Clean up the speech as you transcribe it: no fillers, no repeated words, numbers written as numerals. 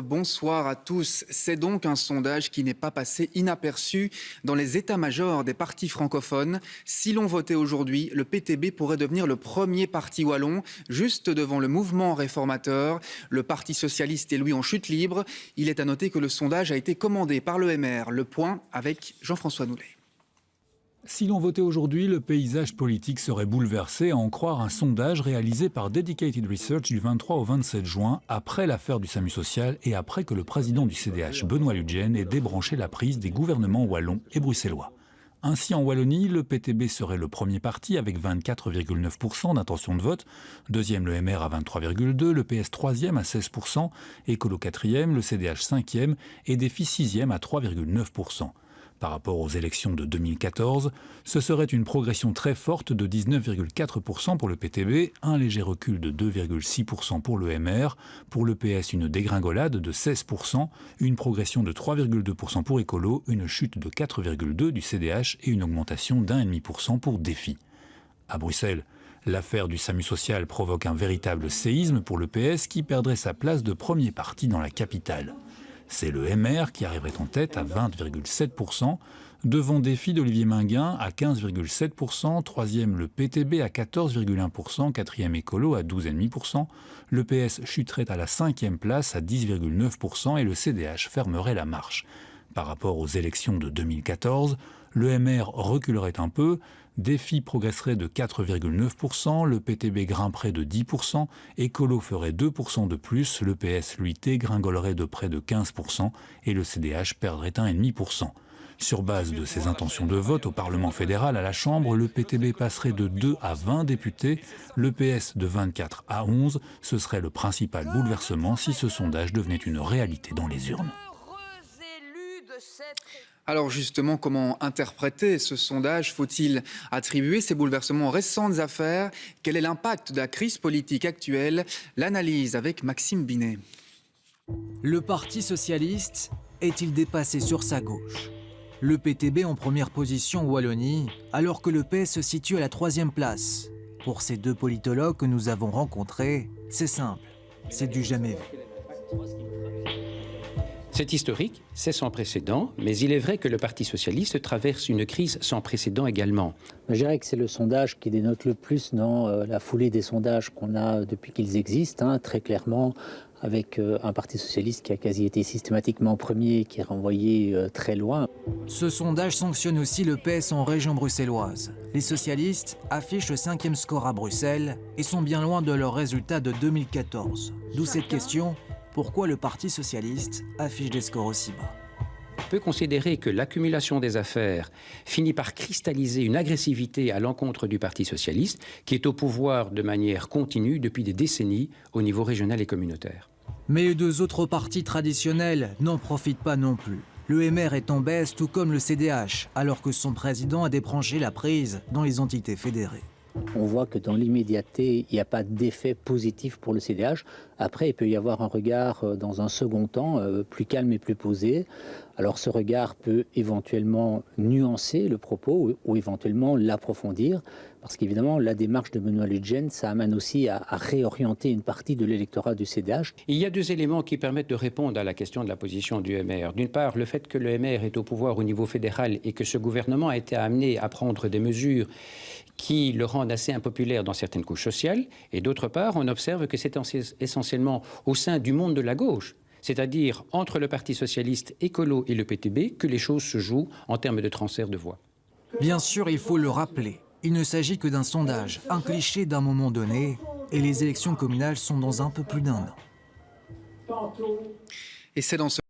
Bonsoir à tous. C'est donc un sondage qui n'est pas passé inaperçu dans les états-majors des partis francophones. Si l'on votait aujourd'hui, le PTB pourrait devenir le premier parti wallon, juste devant le mouvement réformateur. Le Parti socialiste est lui en chute libre. Il est à noter que le sondage a été commandé par l'EMR. Le point avec Jean-François Noulet. Si l'on votait aujourd'hui, le paysage politique serait bouleversé, à en croire un sondage réalisé par Dedicated Research du 23 au 27 juin, après l'affaire du SAMU social et après que le président du CDH, Benoît Ludgen, ait débranché la prise des gouvernements wallons et bruxellois. Ainsi, en Wallonie, le PTB serait le premier parti avec 24,9% d'intention de vote, deuxième le MR à 23,2%, le PS troisième à 16%, Écolo quatrième, le CDH cinquième et Défi sixième à 3,9%. Par rapport aux élections de 2014, ce serait une progression très forte de 19,4% pour le PTB, un léger recul de 2,6% pour le MR, pour le PS une dégringolade de 16%, une progression de 3,2% pour Écolo, une chute de 4,2% du CDH et une augmentation d'1,5% pour Défi. À Bruxelles, l'affaire du SAMU social provoque un véritable séisme pour le PS qui perdrait sa place de premier parti dans la capitale. C'est le MR qui arriverait en tête à 20,7%, devant Défi d'Olivier Minguin à 15,7%, troisième le PTB à 14,1%, quatrième Écolo à 12,5%, le PS chuterait à la cinquième place à 10,9% et le CDH fermerait la marche. Par rapport aux élections de 2014, le MR reculerait un peu, Défi progresserait de 4,9%, le PTB grimperait de 10%, Écolo ferait 2% de plus, le PS lui dégringolerait de près de 15% et le CDH perdrait 1,5%. Sur base de ses intentions de vote au Parlement fédéral à la Chambre, le PTB passerait de 2 à 20 députés, le PS de 24 à 11. Ce serait le principal bouleversement si ce sondage devenait une réalité dans les urnes. Alors justement, comment interpréter ce sondage? Faut-il attribuer ces bouleversements aux récentes affaires? Quel est l'impact de la crise politique actuelle? L'analyse avec Maxime Binet. Le Parti socialiste est-il dépassé sur sa gauche? Le PTB en première position en Wallonie, alors que le PS se situe à la troisième place. Pour ces deux politologues que nous avons rencontrés, c'est simple, c'est du jamais vu. C'est historique, c'est sans précédent, mais il est vrai que le Parti socialiste traverse une crise sans précédent également. Je dirais que c'est le sondage qui dénote le plus dans la foulée des sondages qu'on a depuis qu'ils existent, très clairement, avec un Parti socialiste qui a quasi été systématiquement premier, qui est renvoyé très loin. Ce sondage sanctionne aussi le PS en région bruxelloise. Les socialistes affichent le 5e score à Bruxelles et sont bien loin de leur résultat de 2014. D'où cette question: pourquoi le Parti socialiste affiche des scores aussi bas? On peut considérer que l'accumulation des affaires finit par cristalliser une agressivité à l'encontre du Parti socialiste, qui est au pouvoir de manière continue depuis des décennies au niveau régional et communautaire. Mais les deux autres partis traditionnels n'en profitent pas non plus. Le MR est en baisse, tout comme le CDH, alors que son président a débranché la prise dans les entités fédérées. On voit que dans l'immédiateté, il n'y a pas d'effet positif pour le CDH. Après, il peut y avoir un regard dans un second temps, plus calme et plus posé. Alors ce regard peut éventuellement nuancer le propos ou éventuellement l'approfondir. Parce qu'évidemment, la démarche de Benoît Ludgen, ça amène aussi à réorienter une partie de l'électorat du CDH. Il y a deux éléments qui permettent de répondre à la question de la position du MR. D'une part, le fait que le MR est au pouvoir au niveau fédéral et que ce gouvernement a été amené à prendre des mesures qui le rendent assez impopulaire dans certaines couches sociales. Et d'autre part, on observe que c'est essentiellement au sein du monde de la gauche, c'est-à-dire entre le Parti socialiste, Écolo et le PTB, que les choses se jouent en termes de transfert de voix. Bien sûr, il faut le rappeler. Il ne s'agit que d'un sondage, un cliché d'un moment donné, et les élections communales sont dans un peu plus d'1 an. Et c'est dans ce